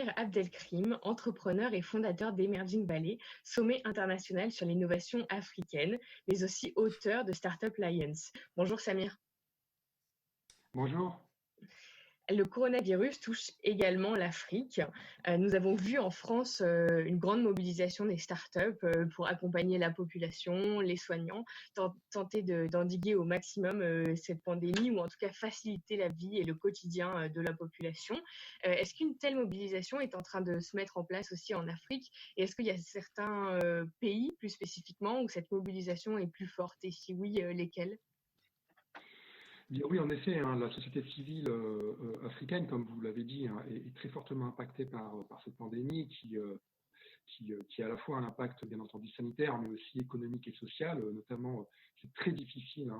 Samir Abdelkrim, entrepreneur et fondateur d'Emerging Valley, sommet international sur l'innovation africaine, mais aussi auteur de Startup Lions. Bonjour Samir. Bonjour. Le coronavirus touche également l'Afrique. Nous avons vu en France une grande mobilisation des startups pour accompagner la population, les soignants, tenter d'endiguer au maximum cette pandémie ou en tout cas faciliter la vie et le quotidien de la population. Est-ce qu'une telle mobilisation est en train de se mettre en place aussi en Afrique? Et est-ce qu'il y a certains pays plus spécifiquement où cette mobilisation est plus forte? Et si oui, lesquels? Bien, oui, en effet, la société civile africaine, comme vous l'avez dit, est très fortement impactée par cette pandémie qui a à la fois un impact, bien entendu, sanitaire, mais aussi économique et social. Notamment, c'est très difficile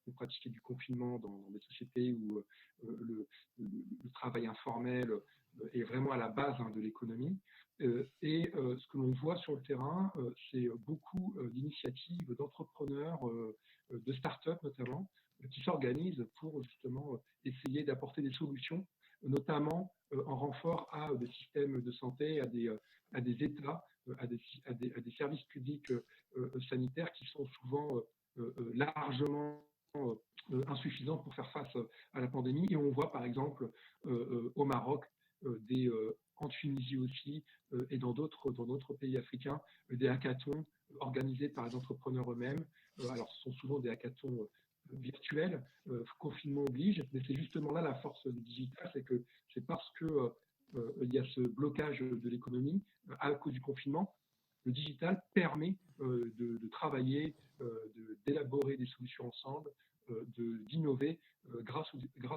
de pratiquer du confinement dans des sociétés où le travail informel est vraiment à la base de l'économie. Ce que l'on voit sur le terrain, c'est beaucoup d'initiatives d'entrepreneurs, de start-up notamment, qui s'organisent pour justement essayer d'apporter des solutions, notamment en renfort à des systèmes de santé, à des États, à des services publics sanitaires qui sont souvent largement insuffisants pour faire face à la pandémie. Et on voit par exemple au Maroc, en Tunisie aussi, et dans d'autres pays africains, des hackathons organisés par les entrepreneurs eux-mêmes. Alors ce sont souvent des hackathons virtuels, confinement oblige, mais c'est justement là la force du digital, c'est parce que il y a ce blocage de l'économie à cause du confinement. Le digital permet de travailler, d'élaborer des solutions ensemble, d'innover grâce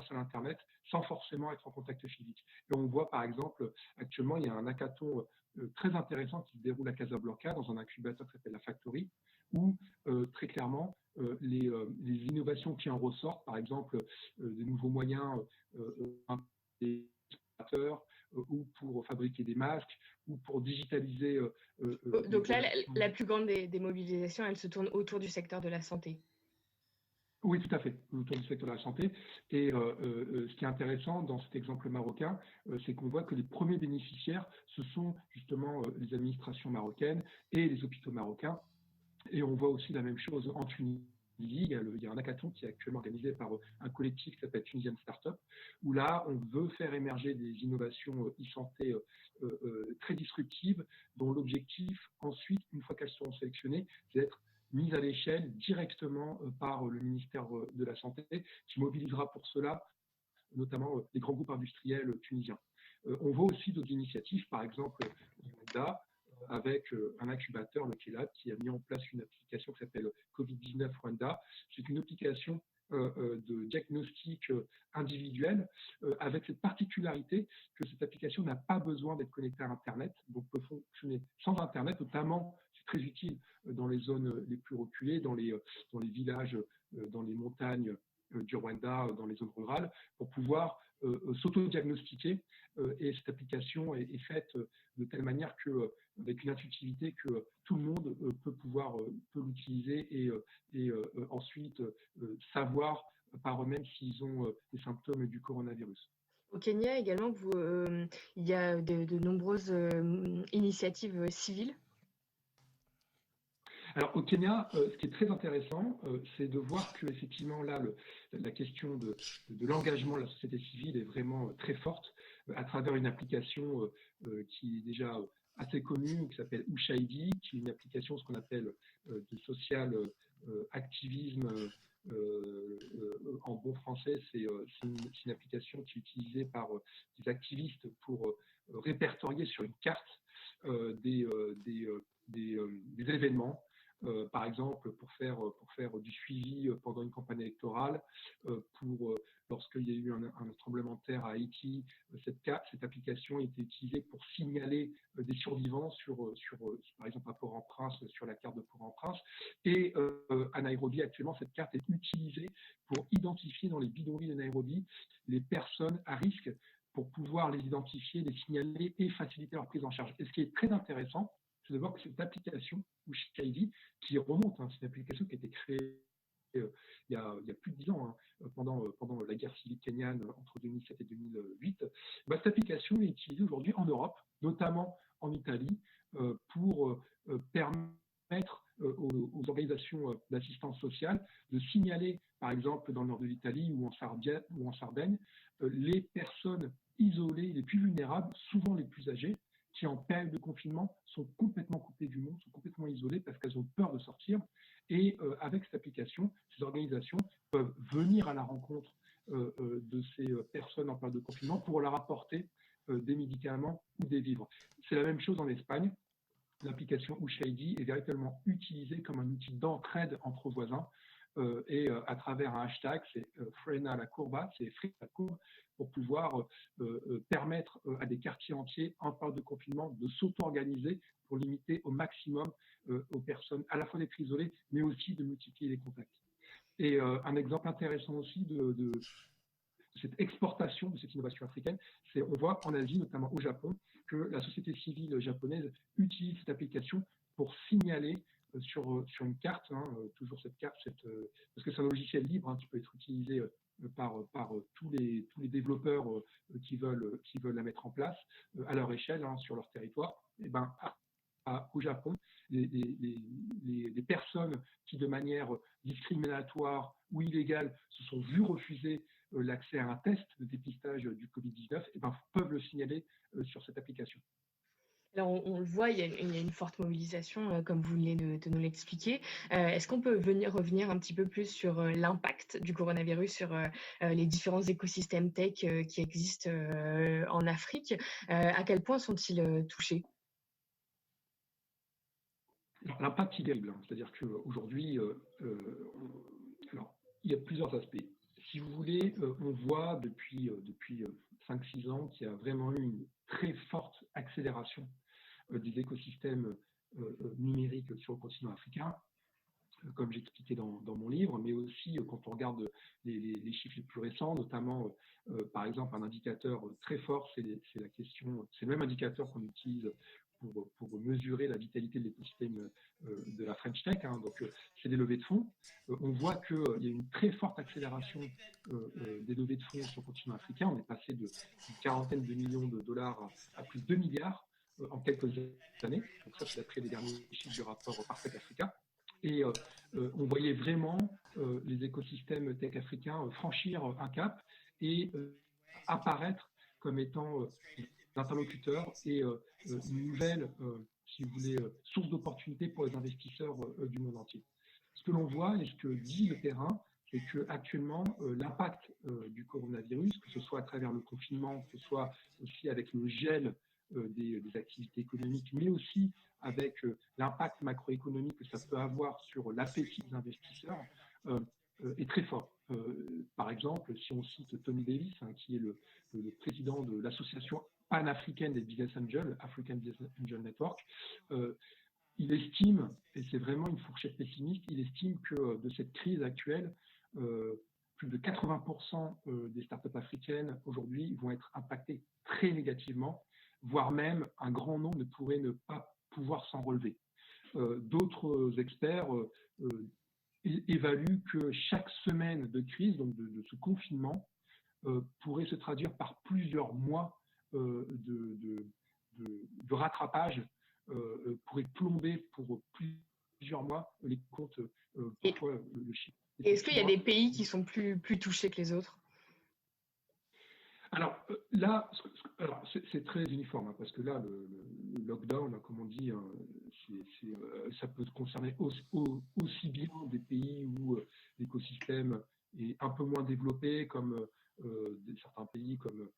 à l'Internet sans forcément être en contact physique. Et on voit par exemple, actuellement, il y a un hackathon très intéressant qui se déroule à Casablanca dans un incubateur qui s'appelle la Factory, où très clairement, les innovations qui en ressortent, par exemple des nouveaux moyens des ou pour fabriquer des masques, ou pour digitaliser. Donc là, la plus grande des mobilisations, elle se tourne autour du secteur de la santé. Oui, tout à fait, autour du secteur de la santé. Et ce qui est intéressant dans cet exemple marocain, c'est qu'on voit que les premiers bénéficiaires, ce sont justement les administrations marocaines et les hôpitaux marocains. Et on voit aussi la même chose en Tunisie. Il y a un hackathon qui est actuellement organisé par un collectif qui s'appelle Tunisian Startup, où là, on veut faire émerger des innovations e-santé très disruptives, dont l'objectif, ensuite, une fois qu'elles seront sélectionnées, c'est d'être mises à l'échelle directement par le ministère de la Santé, qui mobilisera pour cela notamment les grands groupes industriels tunisiens. On voit aussi d'autres initiatives, par exemple, Rwanda, avec un incubateur, le KELAB, qui a mis en place une application qui s'appelle Covid-19 Rwanda. C'est une application de diagnostic individuel, avec cette particularité que cette application n'a pas besoin d'être connectée à Internet, donc peut fonctionner sans Internet, notamment, c'est très utile dans les zones les plus reculées, dans les villages, dans les montagnes du Rwanda, dans les zones rurales, pour pouvoir s'auto-diagnostiquer. Et cette application est faite de telle manière que, avec une intuitivité que tout le monde peut l'utiliser et ensuite savoir par eux-mêmes s'ils ont des symptômes du coronavirus. Au Kenya également, il y a de nombreuses initiatives civiles. Alors au Kenya, ce qui est très intéressant, c'est de voir que effectivement là, la question de l'engagement de la société civile est vraiment très forte à travers une application qui est déjà assez connue, qui s'appelle Ushaidi, qui est une application, ce qu'on appelle de social activisme. En bon français, c'est une application qui est utilisée par des activistes pour répertorier sur une carte des événements. Par exemple, pour faire du suivi pendant une campagne électorale, lorsqu'il y a eu un tremblement de terre à Haïti, cette application a été utilisée pour signaler des survivants par exemple à Port-au-Prince, sur la carte de Port-au-Prince. Et à Nairobi, actuellement, cette carte est utilisée pour identifier dans les bidonvilles de Nairobi les personnes à risque, pour pouvoir les identifier, les signaler et faciliter leur prise en charge. Et ce qui est très intéressant, c'est de voir que cette application, Ushaidi, qui remonte, c'est une application qui a été créée il y a plus de 10 ans, hein, pendant la guerre civile kenyane entre 2007 et 2008, cette application est utilisée aujourd'hui en Europe, notamment en Italie, pour permettre aux organisations d'assistance sociale de signaler, par exemple dans le nord de l'Italie ou en Sardaigne, les personnes isolées, les plus vulnérables, souvent les plus âgées, qui en période de confinement sont complètement coupées du monde, sont complètement isolées parce qu'elles ont peur de sortir. Et avec cette application, ces organisations peuvent venir à la rencontre de ces personnes en période de confinement pour leur apporter des médicaments ou des vivres. C'est la même chose en Espagne. L'application Ushaidi est véritablement utilisée comme un outil d'entraide entre voisins et à travers un hashtag, c'est Frena la Courba, c'est Frena la Courbe, pour pouvoir permettre à des quartiers entiers en période de confinement de s'auto-organiser pour limiter au maximum aux personnes à la fois d'être isolées, mais aussi de multiplier les contacts. Et un exemple intéressant aussi de cette exportation de cette innovation africaine, c'est on voit en Asie, notamment au Japon, que la société civile japonaise utilise cette application pour signaler sur une carte, hein, toujours cette carte, parce que c'est un logiciel libre hein, qui peut être utilisé par tous les développeurs qui veulent la mettre en place à leur échelle, hein, sur leur territoire. Et ben, au Japon, les personnes qui, de manière discriminatoire ou illégale, se sont vues refuser l'accès à un test de dépistage du Covid-19, eh ben, peuvent le signaler sur cette application. Alors, on le voit, il y a une forte mobilisation, comme vous venez de nous l'expliquer. Est-ce qu'on peut revenir un petit peu plus sur l'impact du coronavirus sur les différents écosystèmes tech qui existent en Afrique? À quel point sont-ils touchés? L'impact est terrible, hein. C'est-à-dire qu'aujourd'hui, alors, il y a plusieurs aspects. Si vous voulez, on voit depuis 5-6 ans qu'il y a vraiment eu une très forte accélération des écosystèmes numériques sur le continent africain, comme j'expliquais dans mon livre, mais aussi quand on regarde les chiffres les plus récents, notamment, par exemple, un indicateur très fort, c'est le même indicateur qu'on utilise pour mesurer la vitalité de l'écosystème de la French Tech, hein, donc c'est des levées de fonds. On voit qu'il y a une très forte accélération des levées de fonds sur le continent africain. On est passé d'une quarantaine de millions de dollars à plus de 2 milliards en quelques années. Donc ça, c'est d'après les derniers chiffres du rapport Parsec Africa. Et on voyait vraiment les écosystèmes tech africains franchir un cap et apparaître comme étant interlocuteurs et une nouvelle, si vous voulez, source d'opportunités pour les investisseurs du monde entier. Ce que l'on voit et ce que dit le terrain, c'est qu'actuellement, l'impact du coronavirus, que ce soit à travers le confinement, que ce soit aussi avec le gel des activités économiques, mais aussi avec l'impact macroéconomique que ça peut avoir sur l'appétit des investisseurs, est très fort. Par exemple, si on cite Tony Davis, hein, qui est le président de l'association panafricaine des Business Angels, African Business Angel Network, il estime, et c'est vraiment une fourchette pessimiste, il estime que de cette crise actuelle, plus de 80% des startups africaines aujourd'hui vont être impactées très négativement, voire même un grand nombre ne pourrait ne pas pouvoir s'en relever. D'autres experts évaluent que chaque semaine de crise, donc de ce confinement, pourrait se traduire par plusieurs mois de rattrapage, pourrait plomber pour plusieurs mois les comptes, parfois le chiffre. Est-ce qu'il y a des pays qui sont plus touchés que les autres? Alors là, c'est très uniforme, hein, parce que là, le lockdown, comme on dit, hein, ça peut concerner aussi bien des pays où l'écosystème est un peu moins développé, comme certains pays comme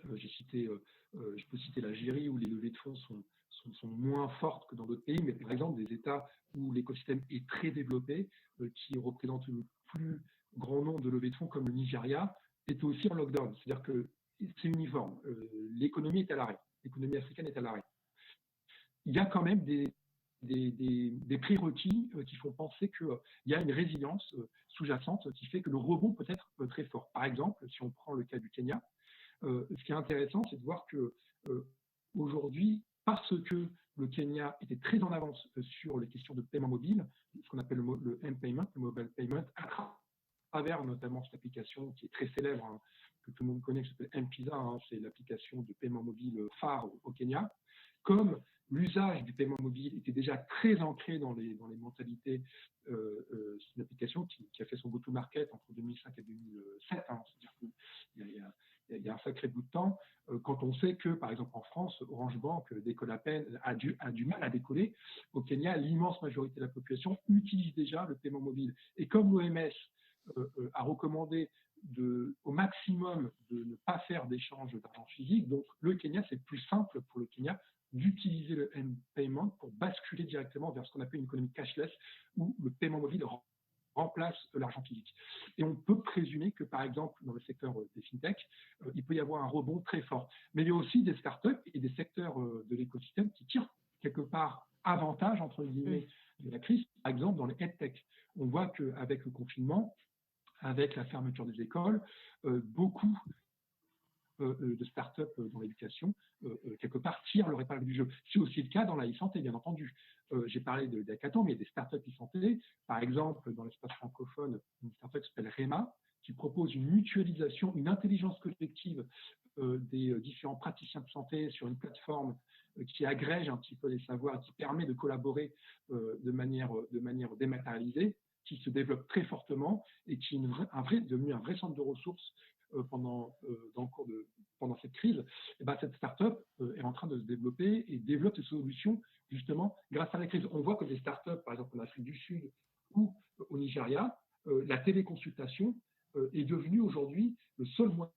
je peux citer l'Algérie, où les levées de fonds sont moins fortes que dans d'autres pays, mais par exemple des États où l'écosystème est très développé, qui représentent le plus grand nombre de levées de fonds, comme le Nigeria, est aussi en lockdown. C'est-à-dire que c'est uniforme. L'économie est à l'arrêt. L'économie africaine est à l'arrêt. Il y a quand même des prérequis qui font penser qu'il y a une résilience sous-jacente qui fait que le rebond peut être très fort. Par exemple, si on prend le cas du Kenya, ce qui est intéressant, c'est de voir que aujourd'hui, parce que le Kenya était très en avance sur les questions de paiement mobile, ce qu'on appelle le M-Payment, le Mobile Payment, à travers notamment cette application qui est très célèbre, hein, que tout le monde connaît, qui s'appelle M-Pesa, hein, c'est l'application de paiement mobile phare au Kenya. Comme l'usage du paiement mobile était déjà très ancré dans les mentalités, c'est une application qui a fait son go-to-market entre 2005 et 2007, hein, c'est-à-dire qu'il y a un sacré bout de temps, quand on sait que, par exemple, en France, Orange Bank décolle à peine, a du mal à décoller. Au Kenya, l'immense majorité de la population utilise déjà le paiement mobile. Et comme l'OMS a recommandé au maximum de ne pas faire d'échange d'argent physique, donc le Kenya, c'est plus simple pour le Kenya d'utiliser le M-Payment pour basculer directement vers ce qu'on appelle une économie cashless, où le paiement mobile remplace l'argent physique. Et on peut présumer que, par exemple, dans le secteur des fintech, il peut y avoir un rebond très fort. Mais il y a aussi des startups et des secteurs de l'écosystème qui tirent quelque part avantage, entre guillemets, de la crise. Par exemple, dans les EdTech, on voit qu'avec le confinement, avec la fermeture des écoles, beaucoup de start-up dans l'éducation, quelque part, tirent leur épingle du jeu. C'est aussi le cas dans la e-santé, bien entendu. J'ai parlé d'hackathon, mais il y a des start-up e-santé. Par exemple, dans l'espace francophone, une start-up qui s'appelle REMA, qui propose une mutualisation, une intelligence collective des différents praticiens de santé sur une plateforme qui agrège un petit peu les savoirs et qui permet de collaborer de manière dématérialisée, qui se développe très fortement et qui est devenu un vrai centre de ressources pendant cette crise. Et ben, cette start-up est en train de se développer et développe des solutions justement grâce à la crise. On voit que des start-up, par exemple en Afrique du Sud ou au Nigeria, la téléconsultation est devenue aujourd'hui le seul moyen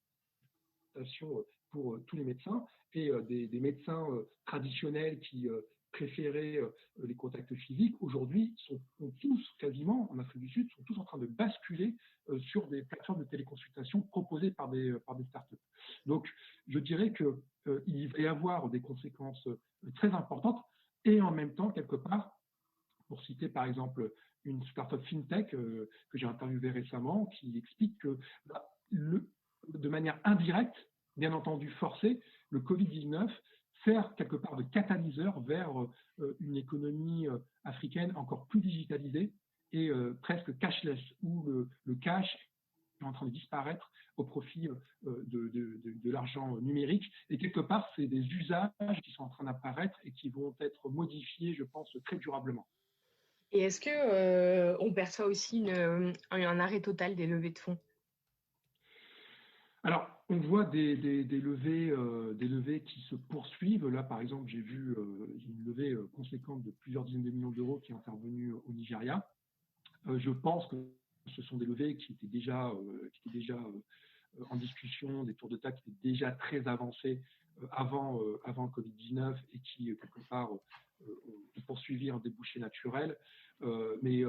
de consultation pour tous les médecins, et des médecins traditionnels qui préféraient les contacts physiques, aujourd'hui sont tous, quasiment en Afrique du Sud, sont tous en train de basculer sur des plateformes de téléconsultation proposées par des startups. Donc, je dirais qu'il va y avoir des conséquences très importantes, et en même temps, quelque part, pour citer par exemple une startup fintech que j'ai interviewée récemment, qui explique que de manière indirecte, bien entendu forcée, le Covid-19 sert quelque part de catalyseur vers une économie africaine encore plus digitalisée et presque cashless, où le cash est en train de disparaître au profit de l'argent numérique. Et quelque part, c'est des usages qui sont en train d'apparaître et qui vont être modifiés, je pense, très durablement. Et est-ce que on perçoit aussi un arrêt total des levées de fonds? Alors, on voit des levées qui se poursuivent. Là, par exemple, j'ai vu une levée conséquente de plusieurs dizaines de millions d'euros qui est intervenue au Nigeria. Je pense que ce sont des levées qui étaient déjà en discussion, des tours de table qui étaient déjà très avancés avant le Covid-19 et qui, quelque part, ont poursuivi un débouché naturel. Mais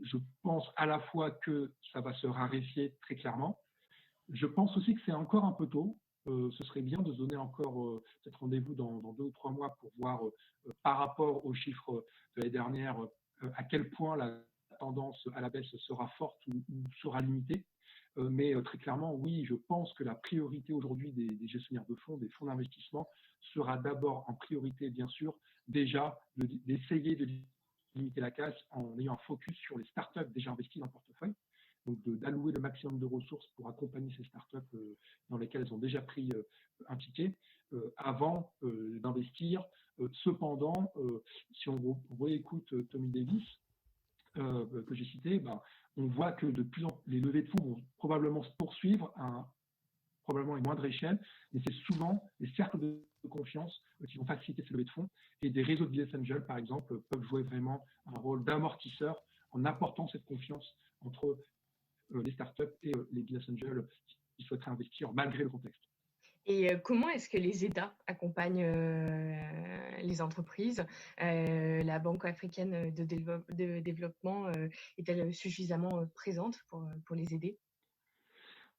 je pense à la fois que ça va se raréfier très clairement. Je pense aussi que c'est encore un peu tôt. Ce serait bien de se donner encore peut-être rendez-vous dans 2 ou 3 mois pour voir par rapport aux chiffres de l'année dernière à quel point la tendance à la baisse sera forte ou sera limitée. Mais très clairement, oui, je pense que la priorité aujourd'hui des gestionnaires de fonds, des fonds d'investissement, sera d'abord en priorité, bien sûr, déjà d'essayer de limiter la casse en ayant un focus sur les startups déjà investies dans le portefeuille. Donc d'allouer le maximum de ressources pour accompagner ces startups dans lesquelles elles ont déjà pris un ticket avant d'investir. Cependant, si on réécoute Tommy Davis, que j'ai cité, on voit que de plus en plus les levées de fonds vont probablement se poursuivre probablement à une moindre échelle, mais c'est souvent les cercles de confiance qui vont faciliter ces levées de fonds, et des réseaux de business angels, par exemple, peuvent jouer vraiment un rôle d'amortisseur en apportant cette confiance entre les startups et les business angels qui souhaiteraient investir malgré le contexte. Et comment est-ce que les États accompagnent les entreprises? La Banque africaine de développement est-elle suffisamment présente pour les aider?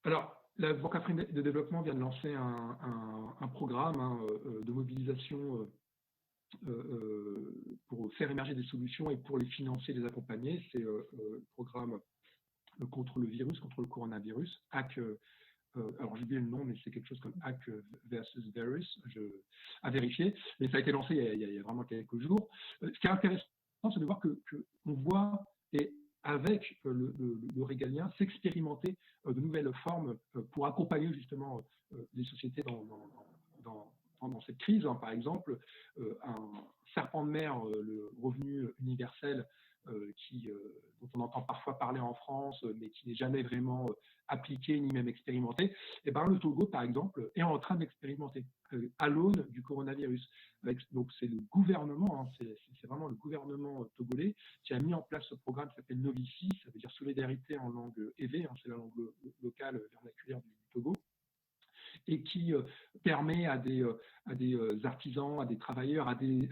Alors, la Banque africaine de développement vient de lancer un programme de mobilisation pour faire émerger des solutions et pour les financer, les accompagner. C'est le programme contre le virus, contre le coronavirus, HAC. Alors j'ai oublié le nom, mais c'est quelque chose comme HAC versus Virus, à vérifier. Mais ça a été lancé il y a vraiment quelques jours. Ce qui est intéressant c'est de voir qu'on voit, et avec le régalien, s'expérimenter de nouvelles formes pour accompagner justement les sociétés dans cette crise. Par exemple, un serpent de mer, le revenu universel, dont on entend parfois parler en France, mais qui n'est jamais vraiment appliqué ni même expérimenté, et le Togo, par exemple, est en train d'expérimenter à l'aune du coronavirus. Donc c'est le gouvernement, c'est vraiment le gouvernement togolais qui a mis en place ce programme qui s'appelle Novici, ça veut dire solidarité en langue évé, c'est la langue locale vernaculaire du Togo, et qui permet à des artisans, à des travailleurs, à des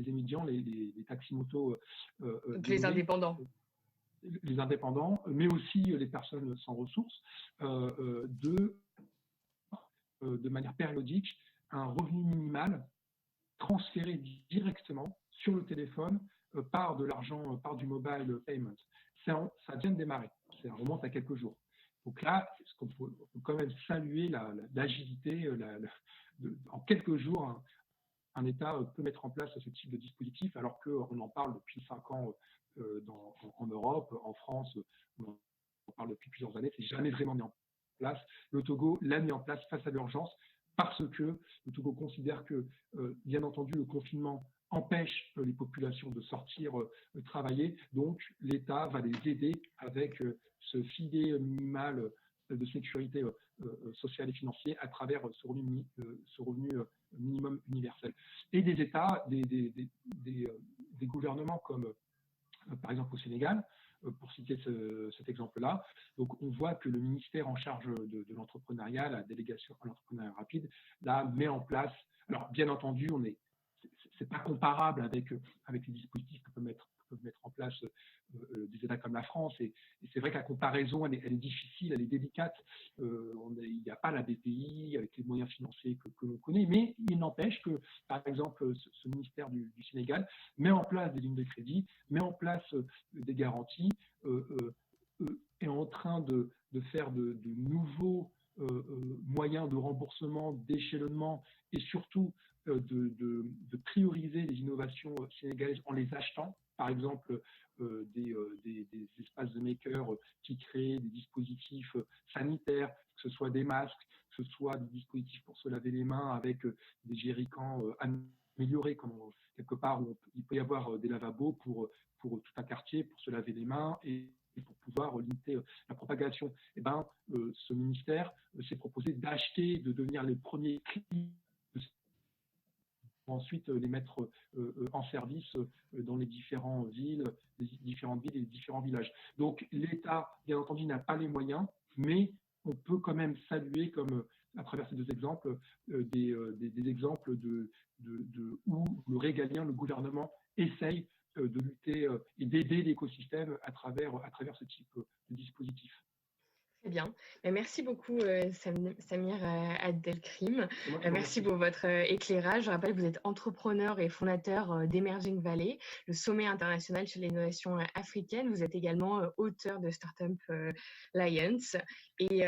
émigrants, les taximotos, les indépendants. Les indépendants, mais aussi les personnes sans ressources, de manière périodique, un revenu minimal transféré directement sur le téléphone par de l'argent, par du mobile payment. Ça vient de démarrer, ça remonte à quelques jours. Donc là, on peut quand même saluer l'agilité. En quelques jours, un État peut mettre en place ce type de dispositif, alors qu'on en parle depuis 5 ans en Europe, en France, on en parle depuis plusieurs années, c'est jamais vraiment mis en place. Le Togo l'a mis en place face à l'urgence, parce que le Togo considère que, bien entendu, le confinement empêche les populations de sortir travailler, donc l'État va les aider avec ce filet minimal de sécurité sociale et financière à travers ce revenu minimum universel. Et des États, des gouvernements comme par exemple au Sénégal, pour citer cet exemple-là. Donc, on voit que le ministère en charge de l'entrepreneuriat, la délégation à l'entrepreneuriat rapide, là, met en place. Alors, bien entendu, c'est pas comparable avec les dispositifs que peuvent mettre en place des États comme la France. Et c'est vrai que la comparaison, elle est difficile, elle est délicate. Il n'y a pas la BPI avec les moyens financiers que l'on connaît, mais il n'empêche que, par exemple, ce ministère du Sénégal met en place des lignes de crédit, met en place des garanties, est en train de faire de nouveaux moyens de remboursement, d'échelonnement et surtout de prioriser les innovations sénégalaises en les achetant. Par exemple, des espaces de makers qui créent des dispositifs sanitaires, que ce soit des masques, que ce soit des dispositifs pour se laver les mains avec des jerrycans améliorés, comme quelque part où il peut y avoir des lavabos pour tout un quartier, pour se laver les mains et pour pouvoir limiter la propagation. Ce ministère s'est proposé d'acheter, de devenir les premiers clients, ensuite les mettre en service dans les différentes villes et les différents villages. Donc l'État, bien entendu, n'a pas les moyens, mais on peut quand même saluer, comme à travers ces deux exemples, des exemples où le régalien, le gouvernement, essaye de lutter et d'aider l'écosystème à travers ce type de dispositif. Très bien. Merci beaucoup, Samir Abdelkrim. Merci pour votre éclairage. Je rappelle que vous êtes entrepreneur et fondateur d'Emerging Valley, le sommet international sur l'innovation africaine. Vous êtes également auteur de Startup Alliance. Et